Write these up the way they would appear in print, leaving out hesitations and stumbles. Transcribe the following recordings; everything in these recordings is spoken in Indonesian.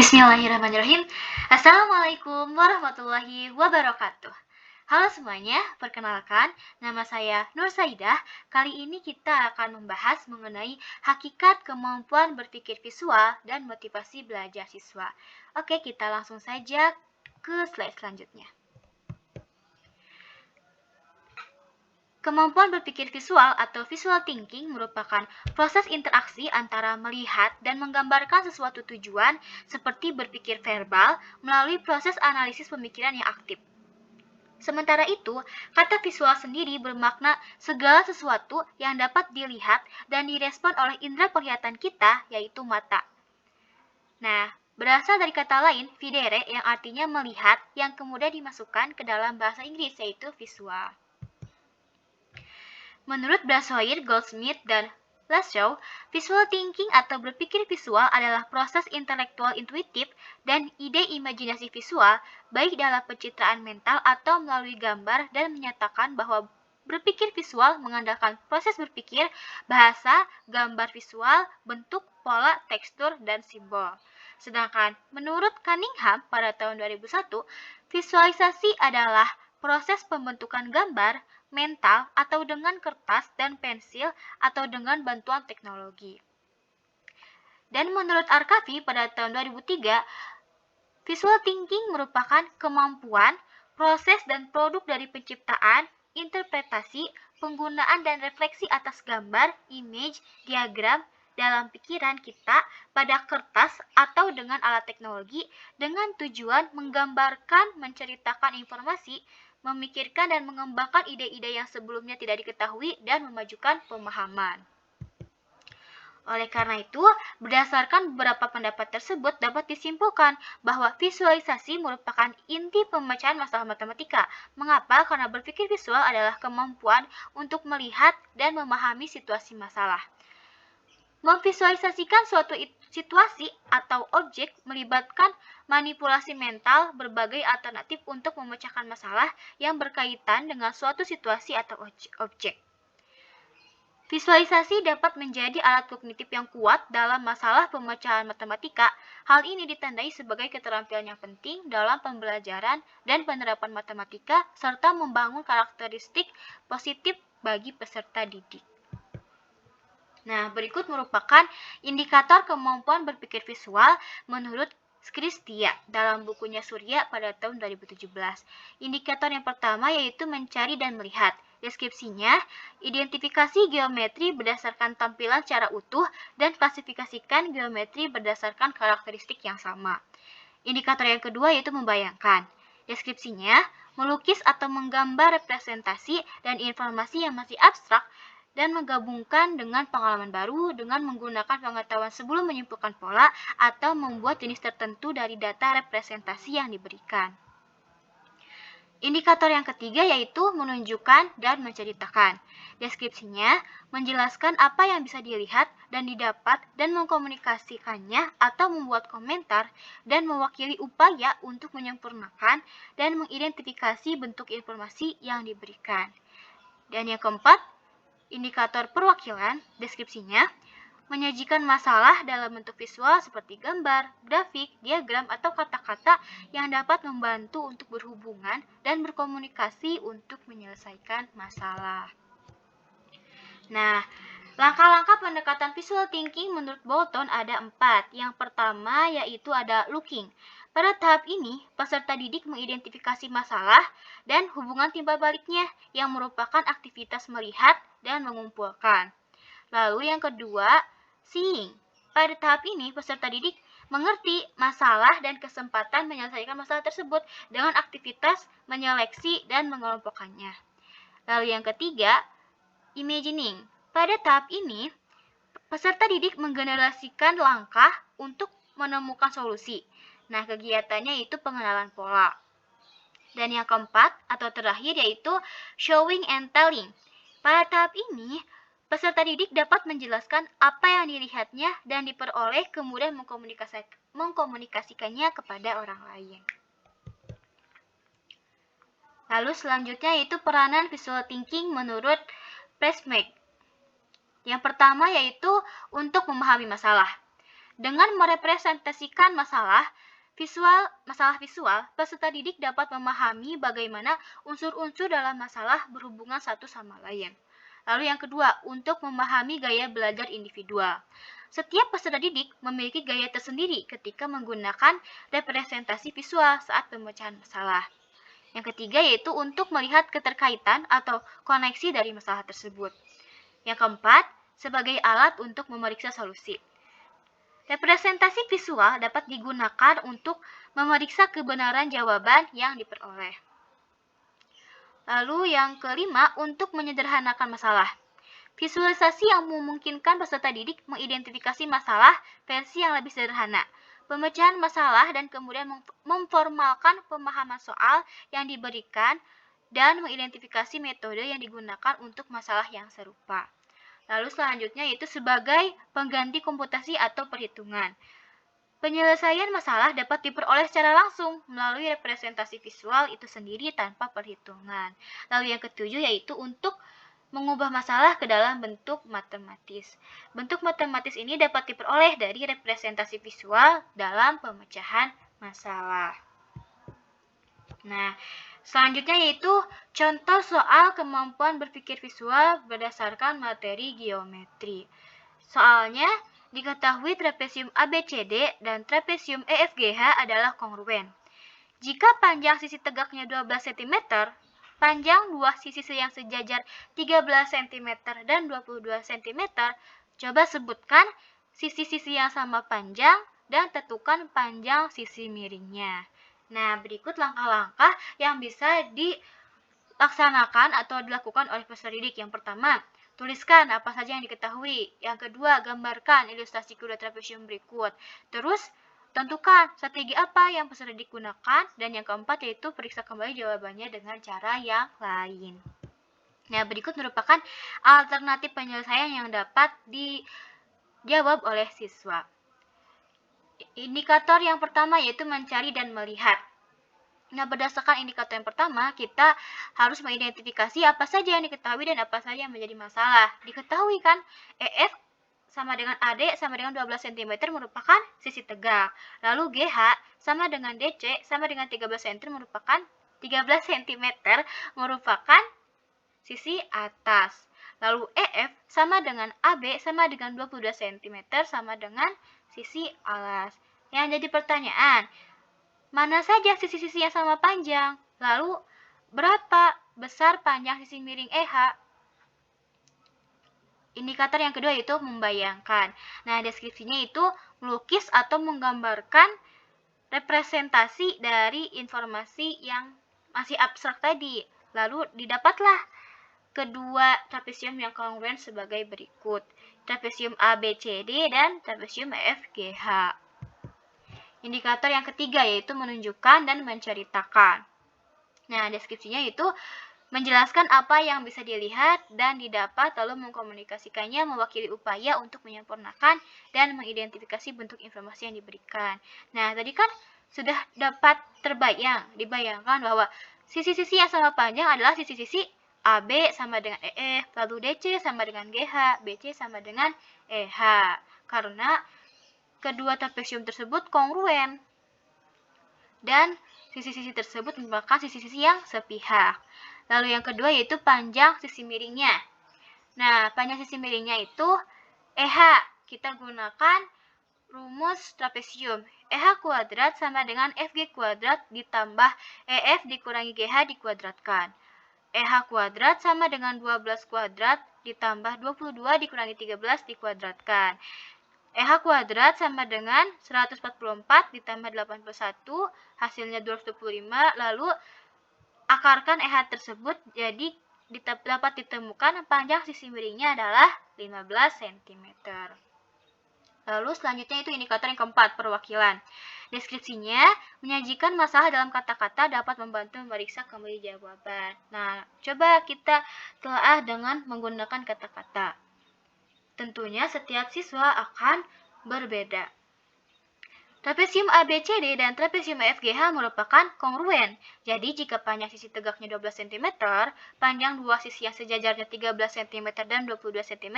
Bismillahirrahmanirrahim. Assalamualaikum warahmatullahi wabarakatuh. Halo semuanya, perkenalkan nama saya Nur Saidah. Kali ini kita akan membahas mengenai hakikat kemampuan berpikir visual dan motivasi belajar siswa. Oke, kita langsung saja ke slide selanjutnya. Kemampuan berpikir visual atau visual thinking merupakan proses interaksi antara melihat dan menggambarkan sesuatu tujuan seperti berpikir verbal melalui proses analisis pemikiran yang aktif. Sementara itu, kata visual sendiri bermakna segala sesuatu yang dapat dilihat dan direspon oleh indera penglihatan kita, yaitu mata. Nah, berasal dari kata lain, videre, yang artinya melihat, yang kemudian dimasukkan ke dalam bahasa Inggris, yaitu visual. Menurut Brasseur, Goldsmith, dan Lassalle, visual thinking atau berpikir visual adalah proses intelektual intuitif dan ide imajinasi visual, baik dalam pencitraan mental atau melalui gambar, dan menyatakan bahwa berpikir visual mengandalkan proses berpikir, bahasa, gambar visual, bentuk, pola, tekstur, dan simbol. Sedangkan menurut Cunningham pada tahun 2001, visualisasi adalah proses pembentukan gambar mental atau dengan kertas dan pensil atau dengan bantuan teknologi. Dan menurut Arkavi pada tahun 2003, visual thinking merupakan kemampuan, proses dan produk dari penciptaan, interpretasi, penggunaan dan refleksi atas gambar, image, diagram dalam pikiran kita pada kertas atau dengan alat teknologi dengan tujuan menggambarkan, menceritakan informasi, memikirkan dan mengembangkan ide-ide yang sebelumnya tidak diketahui dan memajukan pemahaman. Oleh karena itu, berdasarkan beberapa pendapat tersebut dapat disimpulkan bahwa visualisasi merupakan inti pemecahan masalah matematika. Mengapa? Karena berpikir visual adalah kemampuan untuk melihat dan memahami situasi masalah. Memvisualisasikan suatu situasi atau objek melibatkan manipulasi mental berbagai alternatif untuk memecahkan masalah yang berkaitan dengan suatu situasi atau objek. Visualisasi dapat menjadi alat kognitif yang kuat dalam masalah pemecahan matematika. Hal ini ditandai sebagai keterampilan yang penting dalam pembelajaran dan penerapan matematika serta membangun karakteristik positif bagi peserta didik. Nah, berikut merupakan indikator kemampuan berpikir visual menurut Skristia dalam bukunya Surya pada tahun 2017. Indikator yang pertama yaitu mencari dan melihat. Deskripsinya, identifikasi geometri berdasarkan tampilan secara utuh dan klasifikasikan geometri berdasarkan karakteristik yang sama. Indikator yang kedua yaitu membayangkan. Deskripsinya, melukis atau menggambar representasi dan informasi yang masih abstrak dan menggabungkan dengan pengalaman baru dengan menggunakan pengetahuan sebelum menyimpulkan pola atau membuat jenis tertentu dari data representasi yang diberikan. Indikator yang ketiga yaitu menunjukkan dan menceritakan. Deskripsinya menjelaskan apa yang bisa dilihat dan didapat dan mengkomunikasikannya atau membuat komentar dan mewakili upaya untuk menyempurnakan dan mengidentifikasi bentuk informasi yang diberikan. Dan yang keempat, indikator perwakilan, deskripsinya, menyajikan masalah dalam bentuk visual seperti gambar, grafik, diagram, atau kata-kata yang dapat membantu untuk berhubungan dan berkomunikasi untuk menyelesaikan masalah. Nah, langkah-langkah pendekatan visual thinking menurut Bolton ada 4. Yang pertama yaitu ada looking. Pada tahap ini, peserta didik mengidentifikasi masalah dan hubungan timbal baliknya yang merupakan aktivitas melihat dan mengumpulkan. Lalu yang kedua, seeing. Pada tahap ini, peserta didik mengerti masalah dan kesempatan menyelesaikan masalah tersebut dengan aktivitas menyeleksi dan mengelompokkannya. Lalu yang ketiga, imagining. Pada tahap ini, peserta didik menggenerasikan langkah untuk menemukan solusi. Nah, kegiatannya itu pengenalan pola. Dan yang keempat atau terakhir yaitu showing and telling. Pada tahap ini, peserta didik dapat menjelaskan apa yang dilihatnya dan diperoleh kemudian mengkomunikasikannya kepada orang lain. Lalu selanjutnya yaitu peranan visual thinking menurut Pressmack. Yang pertama yaitu untuk memahami masalah. Dengan merepresentasikan masalah visual, peserta didik dapat memahami bagaimana unsur-unsur dalam masalah berhubungan satu sama lain. Lalu yang kedua, untuk memahami gaya belajar individual. Setiap peserta didik memiliki gaya tersendiri ketika menggunakan representasi visual saat pemecahan masalah. Yang ketiga yaitu untuk melihat keterkaitan atau koneksi dari masalah tersebut. Yang keempat, sebagai alat untuk memeriksa solusi. Representasi visual dapat digunakan untuk memeriksa kebenaran jawaban yang diperoleh. Lalu yang kelima, untuk menyederhanakan masalah. Visualisasi yang memungkinkan peserta didik mengidentifikasi masalah versi yang lebih sederhana, pemecahan masalah, dan kemudian memformalkan pemahaman soal yang diberikan dan mengidentifikasi metode yang digunakan untuk masalah yang serupa. Lalu selanjutnya yaitu sebagai pengganti komputasi atau perhitungan. Penyelesaian masalah dapat diperoleh secara langsung melalui representasi visual itu sendiri tanpa perhitungan. Lalu yang ketujuh yaitu untuk mengubah masalah ke dalam bentuk matematis. Bentuk matematis ini dapat diperoleh dari representasi visual dalam pemecahan masalah. Nah, selanjutnya yaitu contoh soal kemampuan berpikir visual berdasarkan materi geometri. Soalnya, diketahui trapesium ABCD dan trapesium EFGH adalah kongruen. Jika panjang sisi tegaknya 12 cm, panjang dua sisi yang sejajar 13 cm dan 22 cm, coba sebutkan sisi-sisi yang sama panjang dan tentukan panjang sisi miringnya. Nah, berikut langkah-langkah yang bisa dilaksanakan atau dilakukan oleh peserta didik. Yang pertama, tuliskan apa saja yang diketahui. Yang kedua, gambarkan ilustrasi kedua trapesium berikut. Terus, tentukan strategi apa yang peserta didik gunakan. Dan yang keempat yaitu periksa kembali jawabannya dengan cara yang lain. Nah, berikut merupakan alternatif penyelesaian yang dapat dijawab oleh siswa. Indikator yang pertama yaitu mencari dan melihat. Nah, berdasarkan indikator yang pertama, kita harus mengidentifikasi apa saja yang diketahui dan apa saja yang menjadi masalah. Diketahui kan, EF sama dengan AD sama dengan 12 cm merupakan sisi tegak. Lalu GH sama dengan DC sama dengan 13 cm merupakan sisi atas. Lalu EF sama dengan AB sama dengan 22 cm sama dengan sisi alas. Yang jadi pertanyaan, mana saja sisi-sisi yang sama panjang? Lalu, berapa besar panjang sisi miring EH? Indikator yang kedua yaitu membayangkan. Nah, deskripsinya itu melukis atau menggambarkan representasi dari informasi yang masih abstrak tadi. Lalu, didapatlah kedua trapesium yang kongruen sebagai berikut. Trapesium ABCD dan trapesium EFGH. Indikator yang ketiga yaitu menunjukkan dan menceritakan. Nah, deskripsinya itu menjelaskan apa yang bisa dilihat dan didapat lalu mengkomunikasikannya mewakili upaya untuk menyempurnakan dan mengidentifikasi bentuk informasi yang diberikan. Nah, tadi kan sudah dapat dibayangkan bahwa sisi-sisi yang sama panjang adalah sisi-sisi AB sama dengan EF, lalu DC sama dengan GH, BC sama dengan EH. Karena kedua trapesium tersebut kongruen dan sisi-sisi tersebut merupakan sisi-sisi yang sepihak. Lalu yang kedua yaitu panjang sisi miringnya. Nah, panjang sisi miringnya itu EH. Kita gunakan rumus trapesium. EH kuadrat sama dengan FG kuadrat ditambah EF dikurangi GH dikuadratkan. EH kuadrat sama dengan 12 kuadrat ditambah 22 dikurangi 13 dikuadratkan. EH kuadrat sama dengan 144 ditambah 81, hasilnya 225, lalu akarkan EH tersebut, jadi dapat ditemukan panjang sisi miringnya adalah 15 cm. Lalu selanjutnya itu indikator yang keempat, perwakilan. Deskripsinya, menyajikan masalah dalam kata-kata dapat membantu memeriksa kembali jawaban. Nah, coba kita telah dengan menggunakan kata-kata. Tentunya setiap siswa akan berbeda. Trapesium ABCD dan trapesium FGH merupakan kongruen. Jadi jika panjang sisi tegaknya 12 cm, panjang dua sisi yang sejajarnya 13 cm dan 22 cm,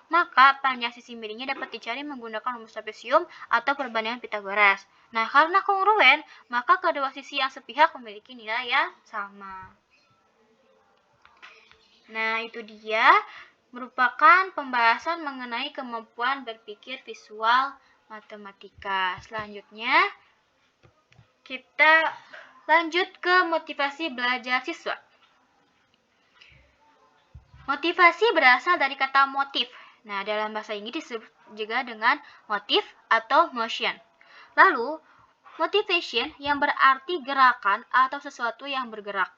maka panjang sisi miringnya dapat dicari menggunakan rumus trapesium atau perbandingan Pitagoras. Nah, karena kongruen, maka kedua sisi yang sepihak memiliki nilai yang sama. Nah, itu dia merupakan pembahasan mengenai kemampuan berpikir visual matematika. Selanjutnya, kita lanjut ke motivasi belajar siswa. Motivasi berasal dari kata motif. Nah, dalam bahasa Inggris disebut juga dengan motif atau motion. Lalu, motivation yang berarti gerakan atau sesuatu yang bergerak.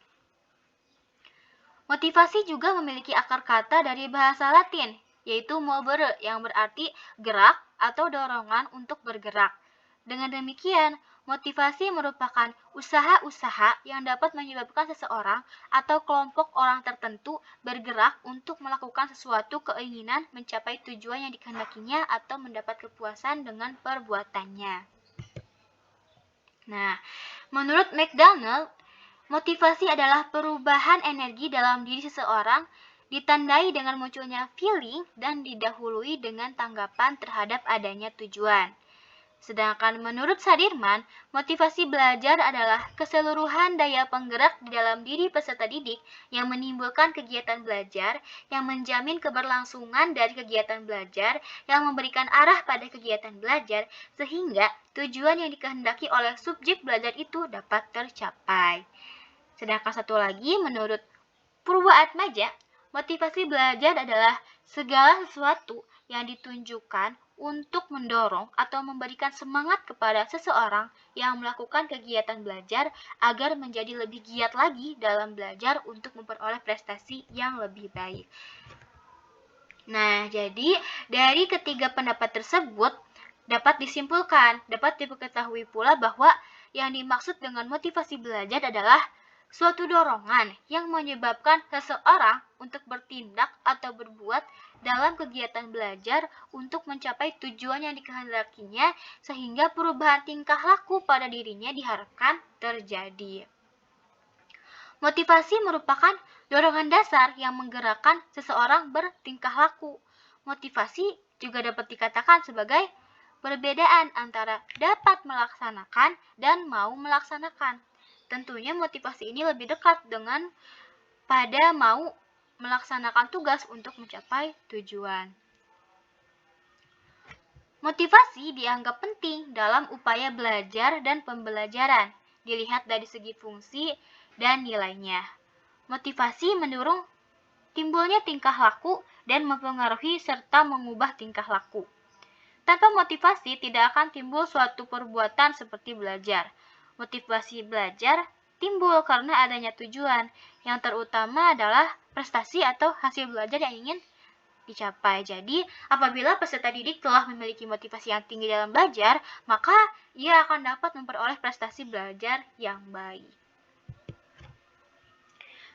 Motivasi juga memiliki akar kata dari bahasa Latin, yaitu movere yang berarti gerak atau dorongan untuk bergerak. Dengan demikian, motivasi merupakan usaha-usaha yang dapat menyebabkan seseorang atau kelompok orang tertentu bergerak untuk melakukan sesuatu keinginan mencapai tujuan yang dikehendakinya atau mendapat kepuasan dengan perbuatannya. Nah, menurut McDonald, motivasi adalah perubahan energi dalam diri seseorang ditandai dengan munculnya feeling dan didahului dengan tanggapan terhadap adanya tujuan. Sedangkan menurut Sadirman, motivasi belajar adalah keseluruhan daya penggerak di dalam diri peserta didik yang menimbulkan kegiatan belajar, yang menjamin keberlangsungan dari kegiatan belajar, yang memberikan arah pada kegiatan belajar, sehingga tujuan yang dikehendaki oleh subjek belajar itu dapat tercapai. Sedangkan satu lagi, menurut Purwaatmaja, motivasi belajar adalah segala sesuatu yang ditunjukkan untuk mendorong atau memberikan semangat kepada seseorang yang melakukan kegiatan belajar agar menjadi lebih giat lagi dalam belajar untuk memperoleh prestasi yang lebih baik. Nah, jadi dari ketiga pendapat tersebut dapat disimpulkan, dapat diketahui pula bahwa yang dimaksud dengan motivasi belajar adalah suatu dorongan yang menyebabkan seseorang untuk bertindak atau berbuat dalam kegiatan belajar untuk mencapai tujuan yang dikehendakinya sehingga perubahan tingkah laku pada dirinya diharapkan terjadi. Motivasi merupakan dorongan dasar yang menggerakkan seseorang bertingkah laku. Motivasi juga dapat dikatakan sebagai perbedaan antara dapat melaksanakan dan mau melaksanakan. Tentunya motivasi ini lebih dekat dengan pada mau melaksanakan tugas untuk mencapai tujuan. Motivasi dianggap penting dalam upaya belajar dan pembelajaran, dilihat dari segi fungsi dan nilainya. Motivasi mendorong timbulnya tingkah laku dan mempengaruhi serta mengubah tingkah laku. Tanpa motivasi tidak akan timbul suatu perbuatan seperti belajar. Motivasi belajar timbul karena adanya tujuan, yang terutama adalah prestasi atau hasil belajar yang ingin dicapai. Jadi, apabila peserta didik telah memiliki motivasi yang tinggi dalam belajar, maka ia akan dapat memperoleh prestasi belajar yang baik.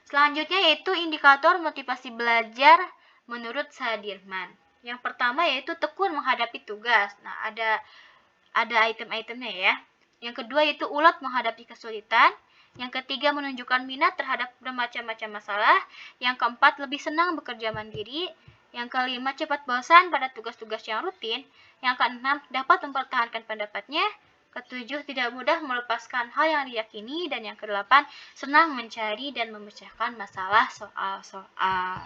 Selanjutnya yaitu indikator motivasi belajar menurut Sadirman. Yang pertama yaitu tekun menghadapi tugas. Nah, ada item-itemnya ya. Yang kedua yaitu ulet menghadapi kesulitan. Yang ketiga menunjukkan minat terhadap bermacam-macam masalah. Yang keempat lebih senang bekerja mandiri. Yang kelima cepat bosan pada tugas-tugas yang rutin. Yang keenam dapat mempertahankan pendapatnya. Ketujuh tidak mudah melepaskan hal yang diyakini. Dan yang kedelapan senang mencari dan memecahkan masalah soal-soal.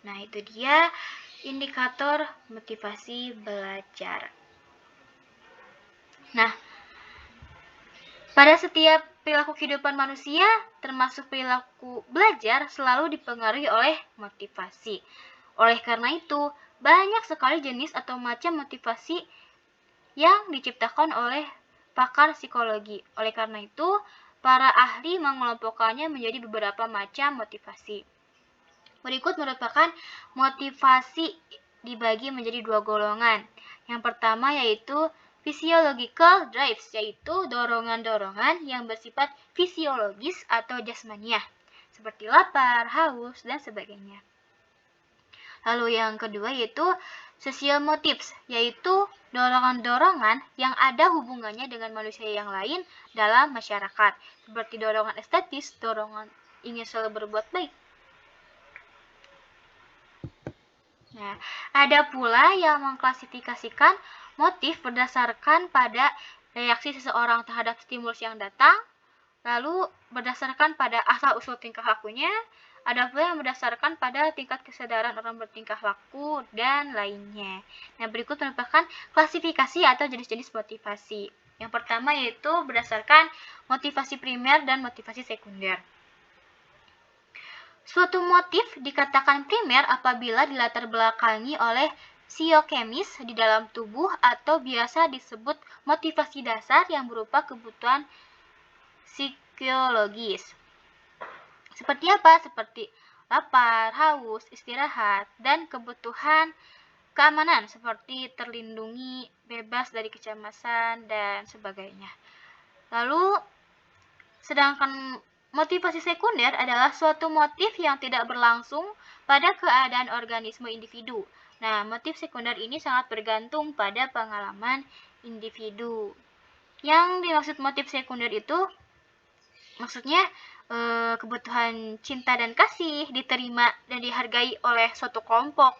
Nah, itu dia indikator motivasi belajar. Nah, pada setiap perilaku kehidupan manusia, termasuk perilaku belajar, selalu dipengaruhi oleh motivasi. Oleh karena itu, banyak sekali jenis atau macam motivasi yang diciptakan oleh pakar psikologi. Oleh karena itu, para ahli mengelompokkannya menjadi beberapa macam motivasi. Berikut merupakan motivasi dibagi menjadi dua golongan. Yang pertama yaitu physiological drives, yaitu dorongan-dorongan yang bersifat fisiologis atau jasmaniah, seperti lapar, haus, dan sebagainya. Lalu yang kedua yaitu social motives, yaitu dorongan-dorongan yang ada hubungannya dengan manusia yang lain dalam masyarakat, seperti dorongan estetis, dorongan ingin selalu berbuat baik. Nah, ada pula yang mengklasifikasikan motif berdasarkan pada reaksi seseorang terhadap stimulus yang datang, lalu berdasarkan pada asal-usul tingkah lakunya, ada pula yang berdasarkan pada tingkat kesadaran orang bertingkah laku, dan lainnya. Nah, berikut merupakan klasifikasi atau jenis-jenis motivasi. Yang pertama yaitu berdasarkan motivasi primer dan motivasi sekunder. Suatu motif dikatakan primer apabila dilatar belakangi oleh biokemis di dalam tubuh atau biasa disebut motivasi dasar yang berupa kebutuhan psikologis. Seperti apa? Seperti lapar, haus, istirahat, dan kebutuhan keamanan seperti terlindungi, bebas dari kecemasan, dan sebagainya. Lalu, sedangkan motivasi sekunder adalah suatu motif yang tidak berlangsung pada keadaan organisme individu. Nah, motif sekunder ini sangat bergantung pada pengalaman individu. Yang dimaksud motif sekunder itu maksudnya kebutuhan cinta dan kasih diterima dan dihargai oleh suatu kelompok.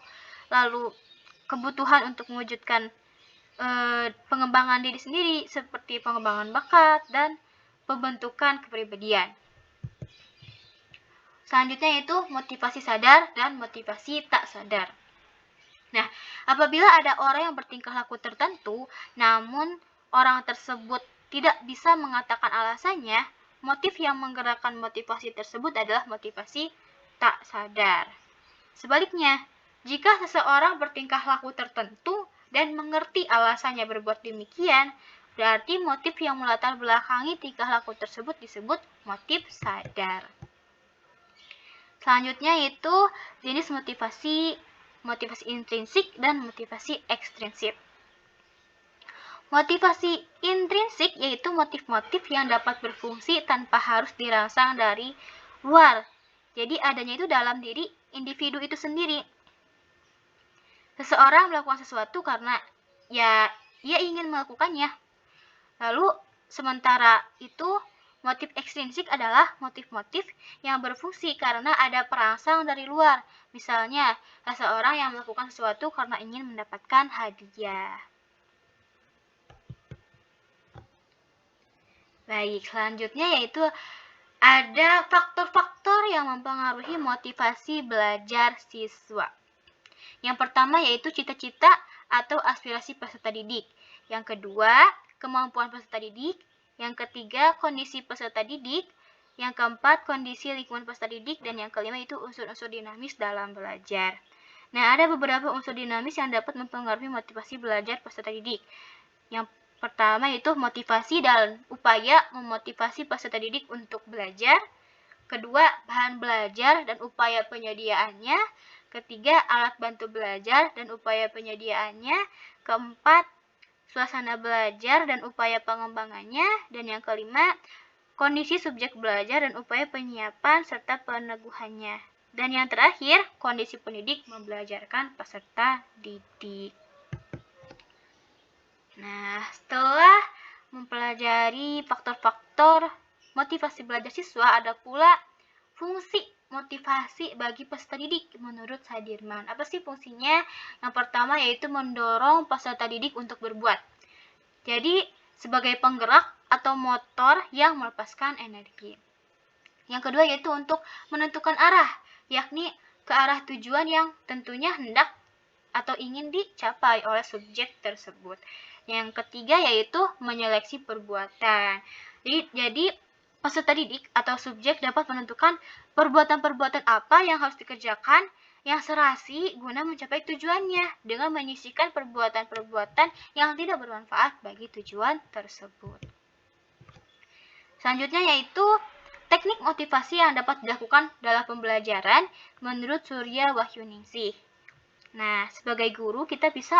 Lalu kebutuhan untuk mewujudkan pengembangan diri sendiri seperti pengembangan bakat dan pembentukan kepribadian. Selanjutnya yaitu motivasi sadar dan motivasi tak sadar. Nah, apabila ada orang yang bertingkah laku tertentu, namun orang tersebut tidak bisa mengatakan alasannya, motif yang menggerakkan motivasi tersebut adalah motivasi tak sadar. Sebaliknya, jika seseorang bertingkah laku tertentu dan mengerti alasannya berbuat demikian, berarti motif yang melatar belakangi tingkah laku tersebut disebut motif sadar. Selanjutnya yaitu jenis motivasi intrinsik dan motivasi ekstrinsik. Motivasi intrinsik yaitu motif-motif yang dapat berfungsi tanpa harus dirangsang dari luar. Jadi adanya itu dalam diri individu itu sendiri. Seseorang melakukan sesuatu karena ia ingin melakukannya. Lalu sementara itu motif ekstrinsik adalah motif-motif yang berfungsi karena ada perangsang dari luar. Misalnya, seseorang yang melakukan sesuatu karena ingin mendapatkan hadiah. Baik, selanjutnya yaitu ada faktor-faktor yang mempengaruhi motivasi belajar siswa. Yang pertama yaitu cita-cita atau aspirasi peserta didik. Yang kedua, kemampuan peserta didik. Yang ketiga, kondisi peserta didik. Yang keempat, kondisi lingkungan peserta didik. Dan yang kelima itu unsur-unsur dinamis dalam belajar. Nah, ada beberapa unsur dinamis yang dapat mempengaruhi motivasi belajar peserta didik. Yang pertama yaitu motivasi dan upaya memotivasi peserta didik untuk belajar. Kedua, bahan belajar dan upaya penyediaannya. Ketiga, alat bantu belajar dan upaya penyediaannya. Keempat, suasana belajar dan upaya pengembangannya. Dan yang kelima, kondisi subjek belajar dan upaya penyiapan serta peneguhannya. Dan yang terakhir, kondisi pendidik membelajarkan peserta didik. Nah, setelah mempelajari faktor-faktor motivasi belajar siswa, ada pula fungsi motivasi bagi peserta didik menurut Sadirman. Apa sih fungsinya? Yang pertama yaitu mendorong peserta didik untuk berbuat. Jadi, sebagai penggerak atau motor yang melepaskan energi. Yang kedua yaitu untuk menentukan arah, yakni ke arah tujuan yang tentunya hendak atau ingin dicapai oleh subjek tersebut. Yang ketiga yaitu menyeleksi perbuatan. Jadi peserta didik atau subjek dapat menentukan perbuatan-perbuatan apa yang harus dikerjakan yang serasi guna mencapai tujuannya dengan menyisihkan perbuatan-perbuatan yang tidak bermanfaat bagi tujuan tersebut. Selanjutnya yaitu teknik motivasi yang dapat dilakukan dalam pembelajaran menurut Surya Wahyuningsih. Nah, sebagai guru kita bisa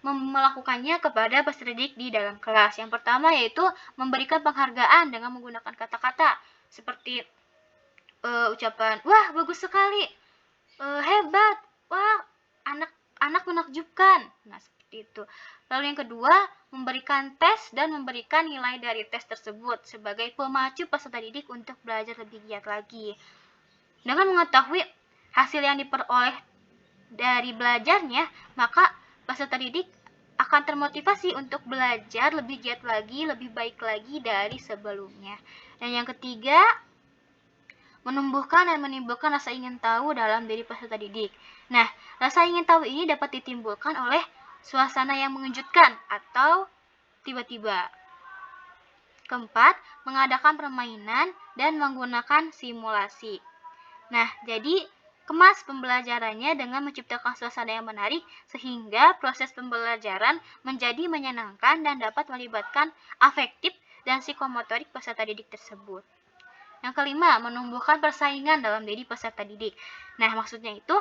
melakukannya kepada peserta didik di dalam kelas. Yang pertama yaitu memberikan penghargaan dengan menggunakan kata-kata seperti ucapan, wah bagus sekali, hebat, wah, anak menakjubkan. Nah, seperti itu. Lalu yang kedua, memberikan tes dan memberikan nilai dari tes tersebut sebagai pemacu peserta didik untuk belajar lebih giat lagi. Dengan mengetahui hasil yang diperoleh dari belajarnya, maka peserta didik akan termotivasi untuk belajar lebih giat lagi, lebih baik lagi dari sebelumnya. Dan yang ketiga, menumbuhkan dan menimbulkan rasa ingin tahu dalam diri peserta didik. Nah, rasa ingin tahu ini dapat ditimbulkan oleh suasana yang mengejutkan atau tiba-tiba. Keempat, mengadakan permainan dan menggunakan simulasi. Nah, jadi kemas pembelajarannya dengan menciptakan suasana yang menarik sehingga proses pembelajaran menjadi menyenangkan dan dapat melibatkan afektif dan psikomotorik peserta didik tersebut. Yang kelima, menumbuhkan persaingan dalam diri peserta didik. Nah, maksudnya itu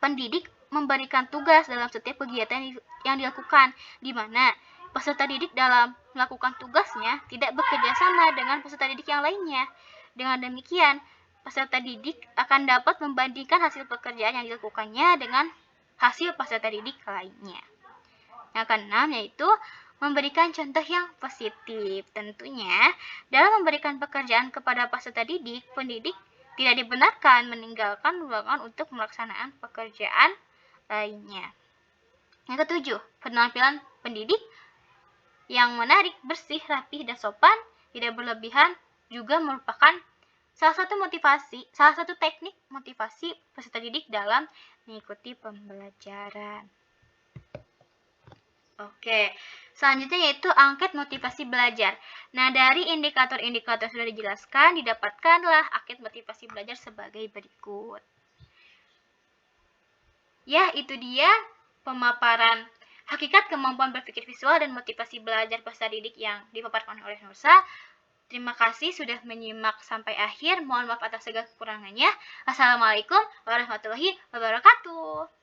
pendidik memberikan tugas dalam setiap kegiatan yang dilakukan, di mana peserta didik dalam melakukan tugasnya tidak bekerja sama dengan peserta didik yang lainnya. Dengan demikian, peserta didik akan dapat membandingkan hasil pekerjaan yang dilakukannya dengan hasil peserta didik lainnya. Yang keenam yaitu memberikan contoh yang positif. Tentunya, dalam memberikan pekerjaan kepada peserta didik, pendidik tidak dibenarkan meninggalkan ruangan untuk melaksanaan pekerjaan lainnya. Yang ketujuh, penampilan pendidik yang menarik, bersih, rapih, dan sopan, tidak berlebihan, juga merupakan salah satu teknik motivasi peserta didik dalam mengikuti pembelajaran. Oke, selanjutnya yaitu angket motivasi belajar. Nah, dari indikator-indikator sudah dijelaskan, didapatkanlah angket motivasi belajar sebagai berikut. Ya, itu dia pemaparan hakikat kemampuan berpikir visual dan motivasi belajar peserta didik yang dipaparkan oleh Nursa. Terima kasih sudah menyimak sampai akhir. Mohon maaf atas segala kekurangannya. Assalamualaikum warahmatullahi wabarakatuh.